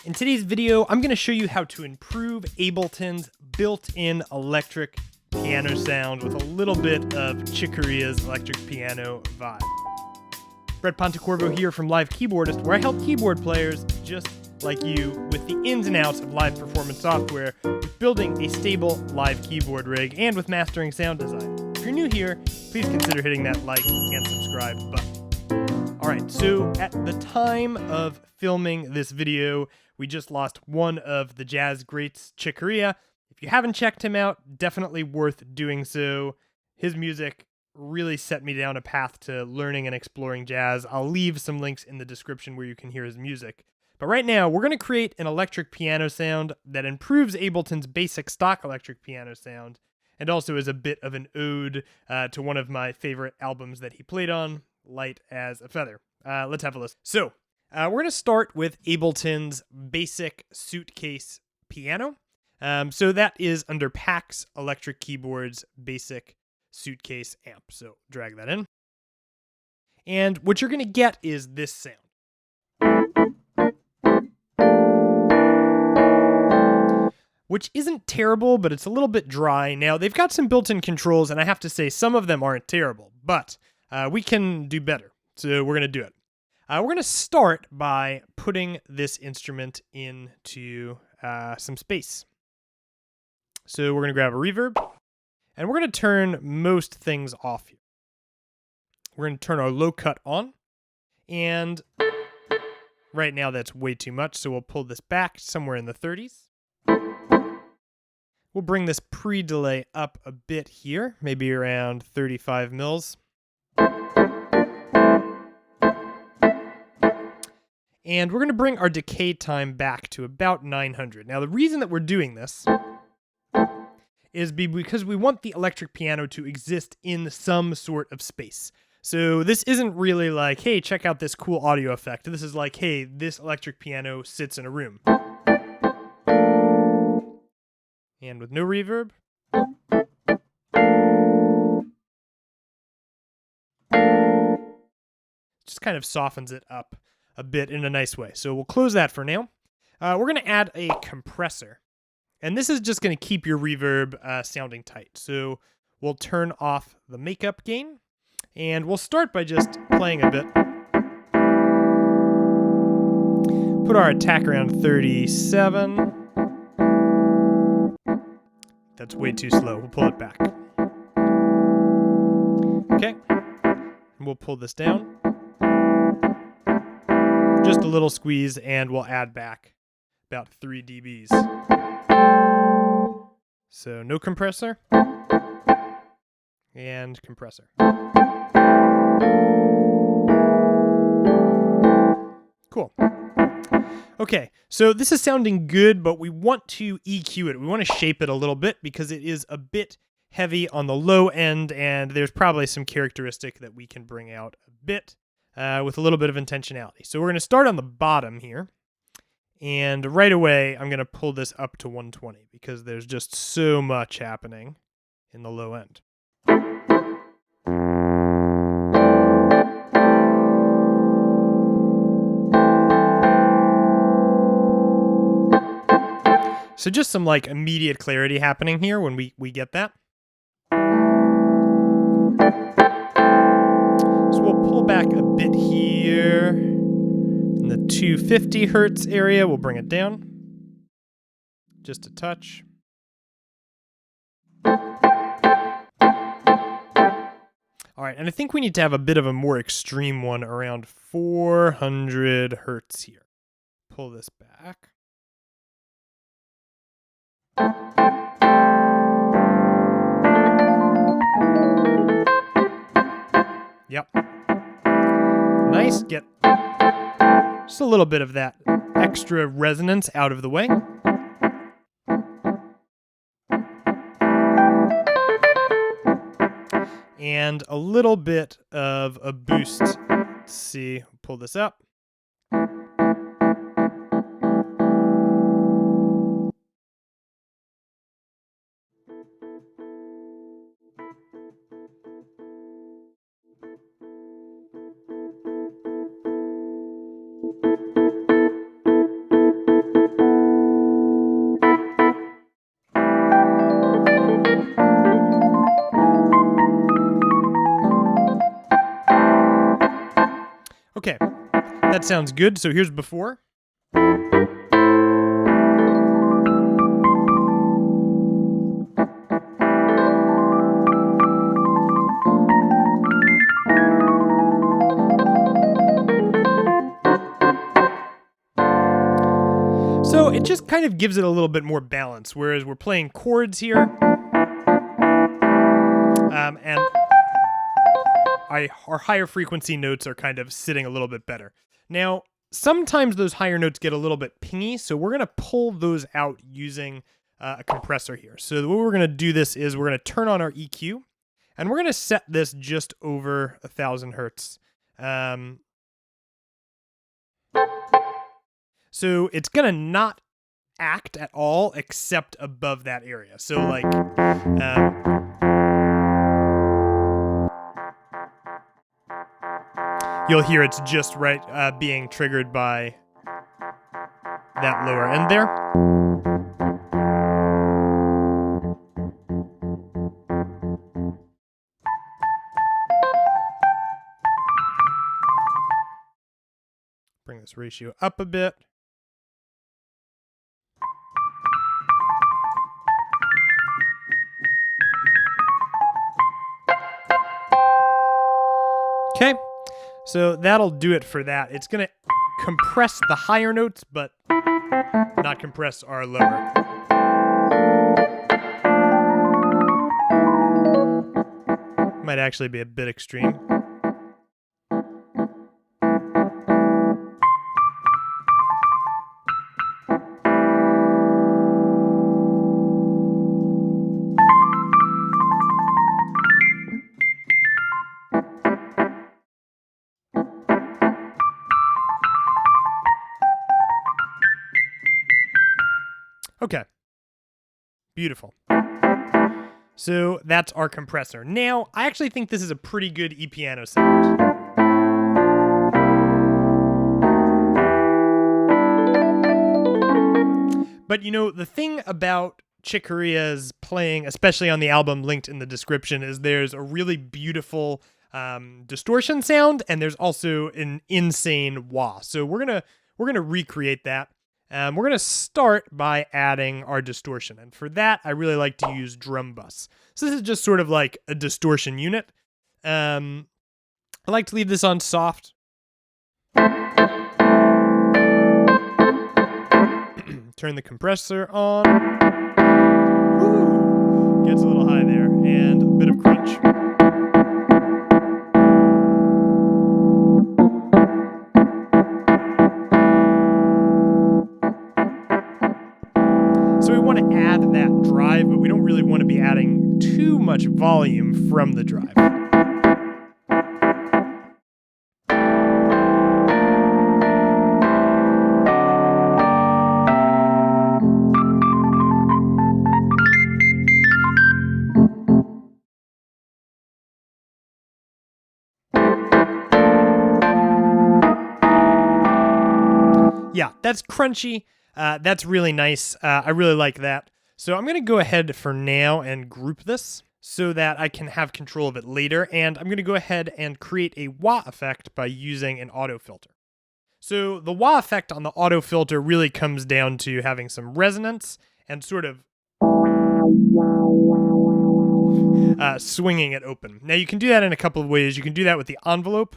In today's video, I'm going to show you how to improve Ableton's built-in electric piano sound with a little bit of Corea's electric piano vibe. Brett Pontecorvo here from Live Keyboardist, where I help keyboard players just like you with the ins and outs of live performance software, with building a stable live keyboard rig, and with mastering sound design. If you're new here, please consider hitting that like and subscribe button. Alright, so at the time of filming this video, we just lost one of the jazz greats, Corea. If you haven't checked him out, definitely worth doing so. His music really set me down a path to learning and exploring jazz. I'll leave some links in the description where you can hear his music. But right now, we're going to create an electric piano sound that improves Ableton's basic stock electric piano sound, and also is a bit of an ode to one of my favorite albums that he played on, Light as a Feather. Let's have a listen. So, we're going to start with Ableton's basic suitcase piano. So that is under PAX Electric Keyboard's basic suitcase amp. So drag that in. And what you're going to get is this sound. Which isn't terrible, but it's a little bit dry. Now, they've got some built-in controls, and I have to say some of them aren't terrible, but we can do better. So we're going to do it. We're going to start by putting this instrument into some space. So we're going to grab a reverb, and we're going to turn most things off here. We're going to turn our low cut on, and right now that's way too much, so we'll pull this back somewhere in the 30s. We'll bring this pre-delay up a bit here, maybe around 35 mils. And we're going to bring our decay time back to about 900. Now, the reason that we're doing this is because we want the electric piano to exist in some sort of space. So this isn't really like, hey, check out this cool audio effect. This is like, hey, this electric piano sits in a room. And with no reverb. Just kind of softens it up a bit in a nice way. So we'll close that for now. We're going to add a compressor. And this is just going to keep your reverb sounding tight. So we'll turn off the makeup gain. And we'll start by just playing a bit. Put our attack around 37. That's way too slow. We'll pull it back. Okay. And we'll pull this down. Just a little squeeze, and we'll add back about 3 dBs. So no compressor. And compressor. Cool. Okay, so this is sounding good, but we want to EQ it. We want to shape it a little bit because it is a bit heavy on the low end, and there's probably some characteristic that we can bring out a bit with a little bit of intentionality. So we're going to start on the bottom here, and right away I'm going to pull this up to 120 because there's just so much happening in the low end. So just some like immediate clarity happening here when we get that. So we'll pull back a bit here in the 250 hertz area. We'll bring it down just a touch. All right, and I think we need to have a bit of a more extreme one around 400 hertz here. Pull this back. Yep. Nice. Get just a little bit of that extra resonance out of the way. And a little bit of a boost. Let's see. Pull this up. That sounds good. So here's before. So it just kind of gives it a little bit more balance, whereas we're playing chords here. And our higher frequency notes are kind of sitting a little bit better. Now, sometimes those higher notes get a little bit pingy, so we're going to pull those out using a compressor here. So the way we're going to do this is we're going to turn on our EQ, and we're going to set this just over 1,000 hertz. So it's going to not act at all except above that area. So like, you'll hear it's just right being triggered by that lower end there. Bring this ratio up a bit. Okay, so that'll do it for that. It's going to compress the higher notes, but not compress our lower. Might actually be a bit extreme. Okay, beautiful. So that's our compressor. Now, I actually think this is a pretty good e-piano sound. But you know, the thing about Chick Corea's playing, especially on the album linked in the description, is there's a really beautiful distortion sound, and there's also an insane wah. So we're gonna recreate that. We're going to start by adding our distortion. And for that, I really like to use drum bus. So this is just sort of like a distortion unit. I like to leave this on soft. Turn the compressor on. Woo! Gets a little high there. And a bit of crunch. So we want to add that drive, but we don't really want to be adding too much volume from the drive. Yeah, that's crunchy. That's really nice. I really like that. So I'm going to go ahead for now and group this so that I can have control of it later. And I'm going to go ahead and create a wah effect by using an auto filter. So the wah effect on the auto filter really comes down to having some resonance and sort of swinging it open. Now you can do that in a couple of ways. You can do that with the envelope.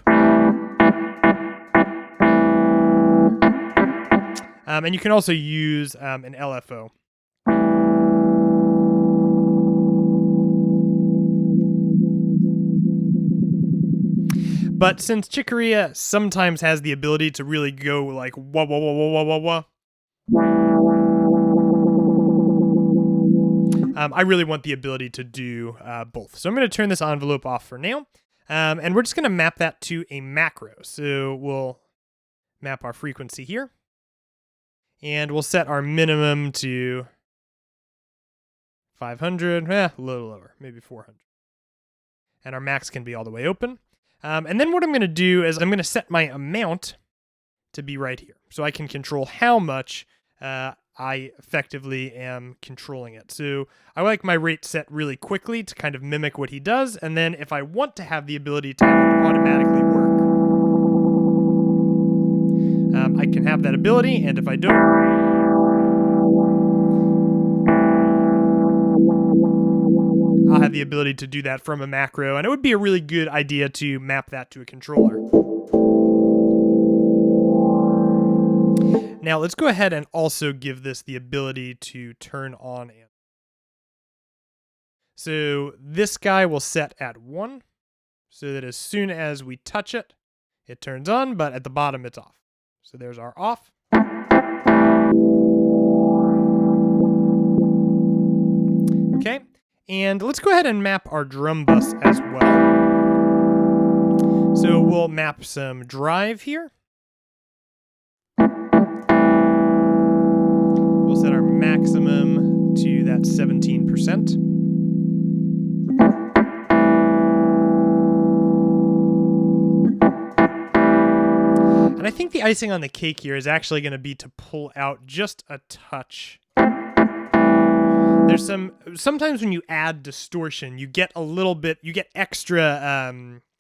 And you can also use an LFO. But since Chick Corea sometimes has the ability to really go like wah wah wah wah wah wah wah, I really want the ability to do both. So I'm going to turn this envelope off for now. And we're just going to map that to a macro. So we'll map our frequency here. And we'll set our minimum to 500, a little lower, maybe 400. And our max can be all the way open. And then what I'm going to do is I'm going to set my amount to be right here. So I can control how much I effectively am controlling it. So I like my rate set really quickly to kind of mimic what he does. And then if I want to have the ability to have it automatically work, can have that ability, and if I don't, I'll have the ability to do that from a macro, and it would be a really good idea to map that to a controller. Now let's go ahead and also give this the ability to turn on. So this guy will set at 1, so that as soon as we touch it, it turns on, but at the bottom it's off. So there's our off. Okay, and let's go ahead and map our drum bus as well. So we'll map some drive here. We'll set our maximum to that 17%. And I think the icing on the cake here is actually going to be to pull out just a touch. There's sometimes when you add distortion, you get a little bit, you get extra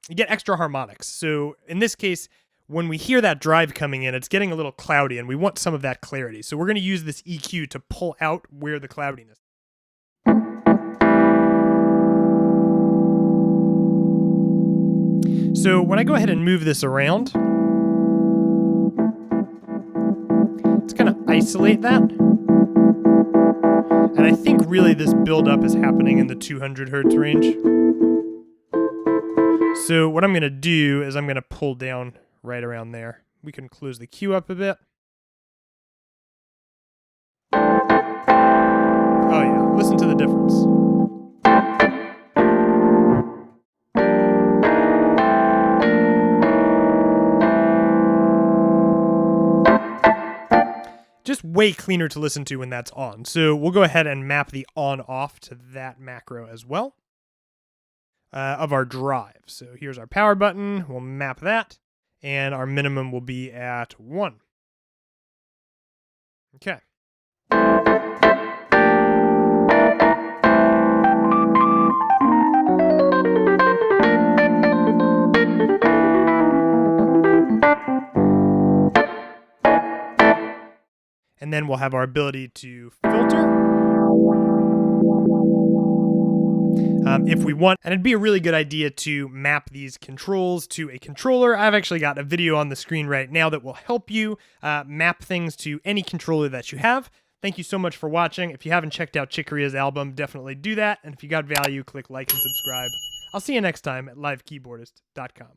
harmonics. So in this case, when we hear that drive coming in, it's getting a little cloudy, and we want some of that clarity. So we're going to use this EQ to pull out where the cloudiness is. So when I go ahead and move this around, it's going to isolate that. And I think really this buildup is happening in the 200 hertz range. So what I'm going to do is I'm going to pull down right around there. We can close the Q up a bit. Oh yeah, listen to the difference. Just way cleaner to listen to when that's on. So we'll go ahead and map the on-off to that macro as well of our drive. So here's our power button. We'll map that, and our minimum will be at 1. Okay. And then we'll have our ability to filter if we want. And it'd be a really good idea to map these controls to a controller. I've actually got a video on the screen right now that will help you map things to any controller that you have. Thank you so much for watching. If you haven't checked out Chick Corea's album, definitely do that. And if you got value, click like and subscribe. I'll see you next time at livekeyboardist.com.